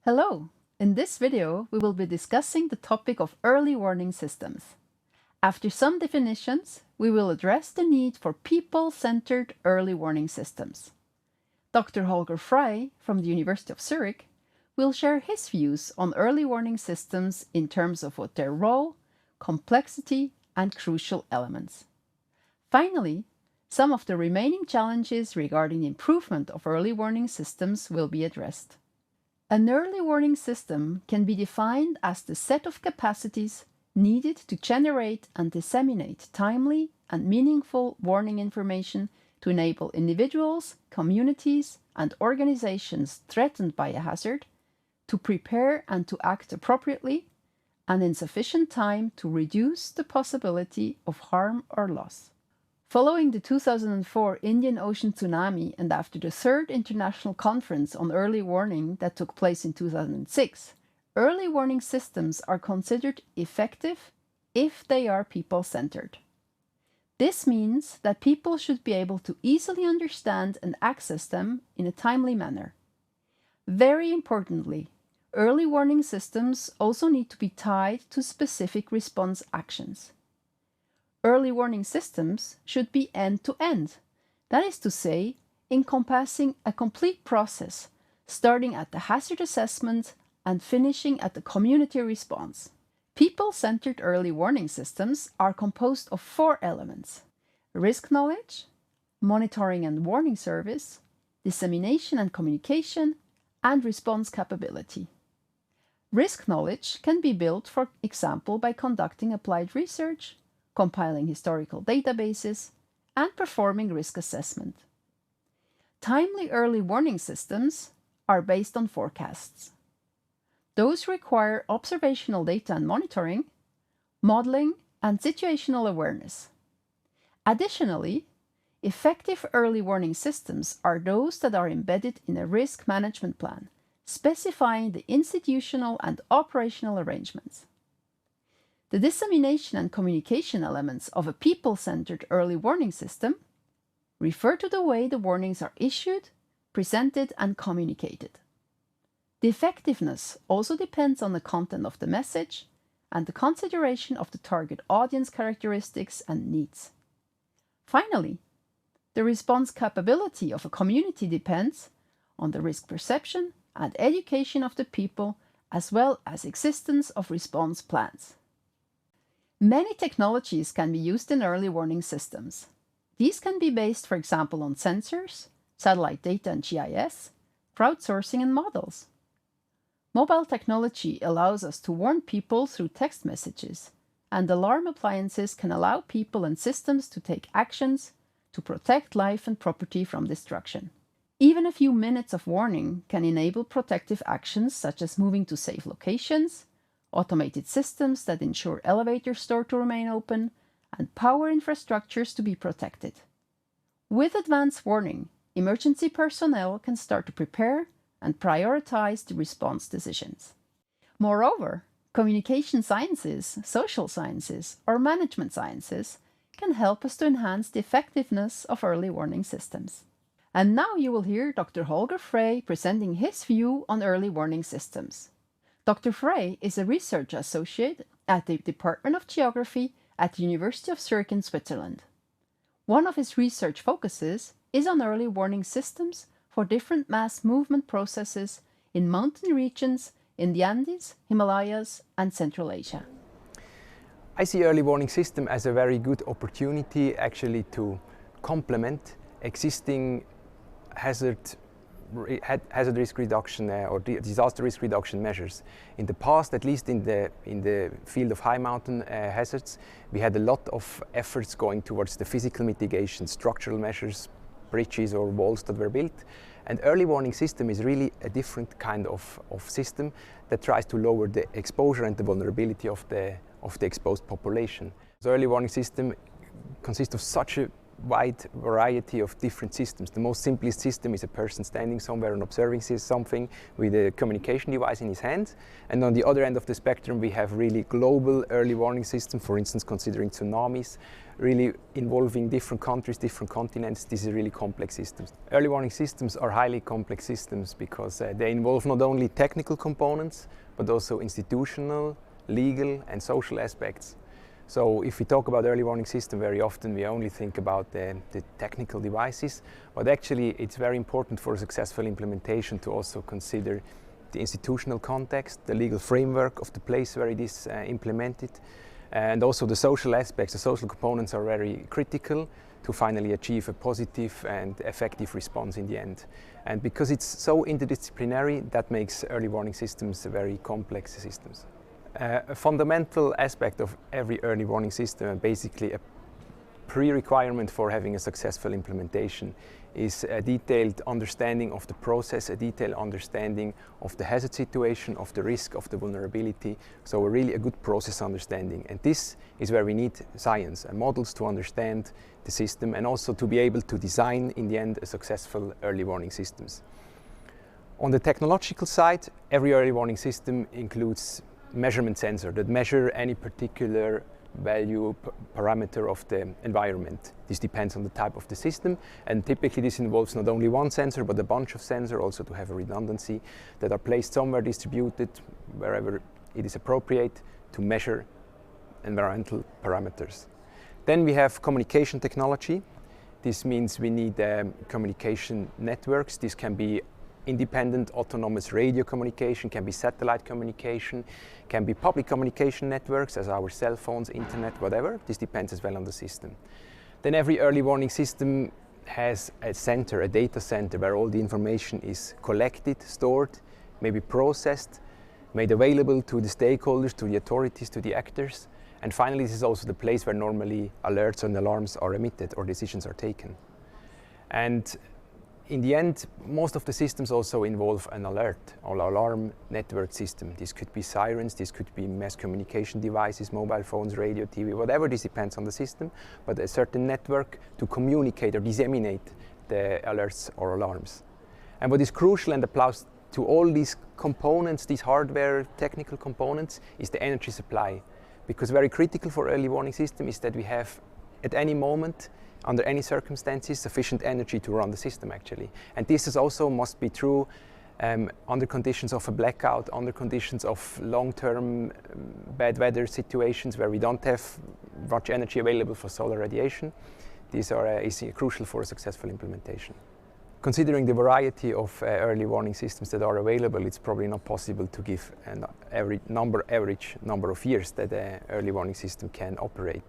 Hello! In this video, we will be discussing the topic of early warning systems. After some definitions, we will address the need for people-centered early warning systems. Dr. Holger Frey from the University of Zurich will share his views on early warning systems in terms of what their role, complexity, and crucial elements. Finally, some of the remaining challenges regarding the improvement of early warning systems will be addressed. An early warning system can be defined as the set of capacities needed to generate and disseminate timely and meaningful warning information to enable individuals, communities, and organizations threatened by a hazard to prepare and to act appropriately and in sufficient time to reduce the possibility of harm or loss. Following the 2004 Indian Ocean tsunami and after the third international conference on early warning that took place in 2006, early warning systems are considered effective if they are people-centered. This means that people should be able to easily understand and access them in a timely manner. Very importantly, early warning systems also need to be tied to specific response actions. Early warning systems should be end-to-end, that is to say, encompassing a complete process, starting at the hazard assessment and finishing at the community response. People-centered early warning systems are composed of 4 elements: risk knowledge, monitoring and warning service, dissemination and communication, and response capability. Risk knowledge can be built, for example, by conducting applied research, compiling historical databases, and performing risk assessment. Timely early warning systems are based on forecasts. Those require observational data and monitoring, modeling, and situational awareness. Additionally, effective early warning systems are those that are embedded in a risk management plan, specifying the institutional and operational arrangements. The dissemination and communication elements of a people-centered early warning system refer to the way the warnings are issued, presented, and communicated. The effectiveness also depends on the content of the message and the consideration of the target audience characteristics and needs. Finally, the response capability of a community depends on the risk perception and education of the people, as well as existence of response plans. Many technologies can be used in early warning systems. These can be based, for example, on sensors, satellite data and GIS, crowdsourcing, and models. Mobile technology allows us to warn people through text messages, and alarm appliances can allow people and systems to take actions to protect life and property from destruction. Even a few minutes of warning can enable protective actions such as moving to safe locations, automated systems that ensure elevator doors to remain open, and power infrastructures to be protected. With advance warning, emergency personnel can start to prepare and prioritize the response decisions. Moreover, communication sciences, social sciences, or management sciences can help us to enhance the effectiveness of early warning systems. And now you will hear Dr. Holger Frey presenting his view on early warning systems. Dr. Frey is a research associate at the Department of Geography at the University of Zurich in Switzerland. One of his research focuses is on early warning systems for different mass movement processes in mountain regions in the Andes, Himalayas, and Central Asia. I see early warning system as a very good opportunity actually to complement existing hazard risk reduction or disaster risk reduction measures. In the past, at least in the field of high mountain hazards, we had a lot of efforts going towards the physical mitigation, structural measures, bridges or walls that were built. And early warning system is really a different kind of system that tries to lower the exposure and the vulnerability of the exposed population. The early warning system consists of such a wide variety of different systems. The most simplest system is a person standing somewhere and observing something with a communication device in his hand. And on the other end of the spectrum, we have really global early warning systems, for instance, considering tsunamis, really involving different countries, different continents. These are really complex systems. Early warning systems are highly complex systems because they involve not only technical components, but also institutional, legal, and social aspects. So if we talk about early warning system, very often we only think about the technical devices, but actually it's very important for a successful implementation to also consider the institutional context, the legal framework of the place where it is implemented, and also the social aspects. The social components are very critical to finally achieve a positive and effective response in the end. And because it's so interdisciplinary, that makes early warning systems very complex systems. A fundamental aspect of every early warning system, and basically a pre-requirement for having a successful implementation, is a detailed understanding of the process, a detailed understanding of the hazard situation, of the risk, of the vulnerability. So really a good process understanding. And this is where we need science and models to understand the system and also to be able to design, in the end, a successful early warning systems. On the technological side, every early warning system includes measurement sensor that measure any particular value parameter of the environment. This depends on the type of the system, and typically this involves not only one sensor but a bunch of sensors, also to have a redundancy, that are placed somewhere distributed wherever it is appropriate to measure environmental parameters. Then we have communication technology. This means we need communication networks. This can be independent autonomous radio communication, can be satellite communication, can be public communication networks as our cell phones, internet, whatever. This depends as well on the system. Then every early warning system has a center, a data center, where all the information is collected, stored, maybe processed, made available to the stakeholders, to the authorities, to the actors. And finally, this is also the place where normally alerts and alarms are emitted or decisions are taken. And in the end, most of the systems also involve an alert or alarm network system. This could be sirens, this could be mass communication devices, mobile phones, radio, TV, whatever. This depends on the system, but a certain network to communicate or disseminate the alerts or alarms. And what is crucial and applies to all these components, these hardware technical components, is the energy supply. Because very critical for early warning system is that we have at any moment, under any circumstances, sufficient energy to run the system actually. And this is also must be true under conditions of a blackout, under conditions of long-term bad weather situations where we don't have much energy available for solar radiation. These are is crucial for a successful implementation. Considering the variety of early warning systems that are available, it's probably not possible to give an average number of years that an early warning system can operate.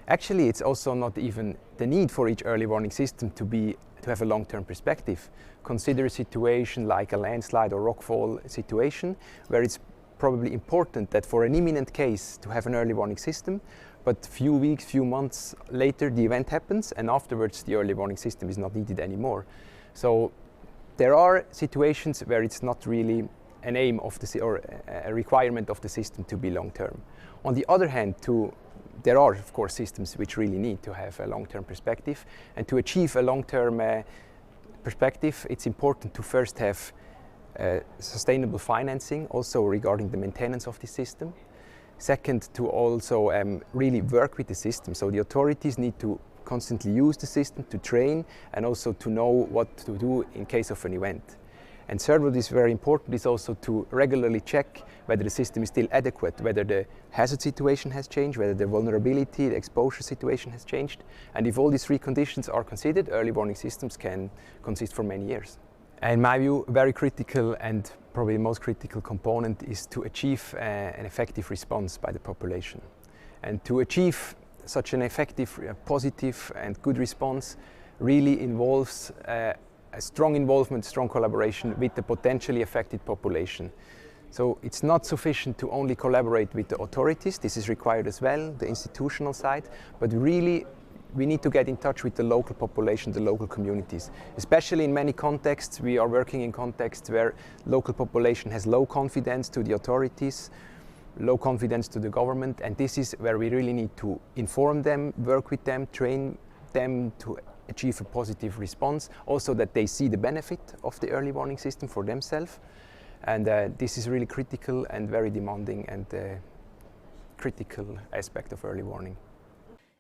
Actually, it's also not even the need for each early warning system to have a long-term perspective. Consider a situation like a landslide or rockfall situation, where it's probably important that for an imminent case to have an early warning system, but few weeks, few months later the event happens, and afterwards the early warning system is not needed anymore. So there are situations where it's not really an aim of or a requirement of the system to be long-term. On the other hand, there are, of course, systems which really need to have a long-term perspective. And to achieve a long-term perspective, it's important to first have sustainable financing, also regarding the maintenance of the system. Second, to also really work with the system. So the authorities need to constantly use the system to train and also to know what to do in case of an event. And third, what is very important is also to regularly check whether the system is still adequate, whether the hazard situation has changed, whether the vulnerability, the exposure situation has changed. And if all these three conditions are considered, early warning systems can consist for many years. In my view, a very critical and probably the most critical component is to achieve an effective response by the population. And to achieve such an effective, positive and good response really involves a strong involvement, strong collaboration with the potentially affected population. So it's not sufficient to only collaborate with the authorities. This is required as well, the institutional side, but really we need to get in touch with the local population, the local communities. Especially in many contexts, we are working in contexts where local population has low confidence to the authorities, low confidence to the government, and this is where we really need to inform them, work with them, train them to achieve a positive response, also that they see the benefit of the early warning system for themselves. And this is really critical and very demanding and critical aspect of early warning.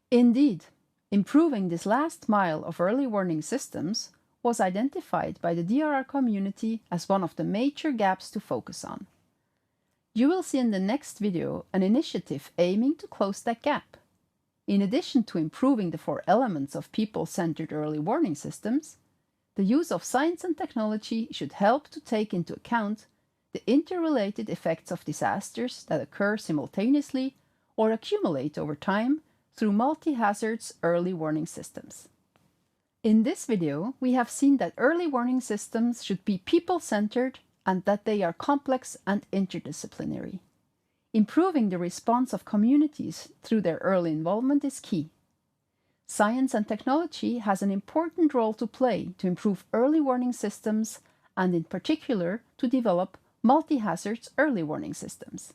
Indeed, improving this last mile of early warning systems was identified by the DRR community as one of the major gaps to focus on. You will see in the next video an initiative aiming to close that gap. In addition to improving the 4 elements of people-centered early warning systems, the use of science and technology should help to take into account the interrelated effects of disasters that occur simultaneously or accumulate over time through multi-hazards early warning systems. In this video, we have seen that early warning systems should be people-centered and that they are complex and interdisciplinary. Improving the response of communities through their early involvement is key. Science and technology has an important role to play to improve early warning systems and in particular to develop multi-hazards early warning systems.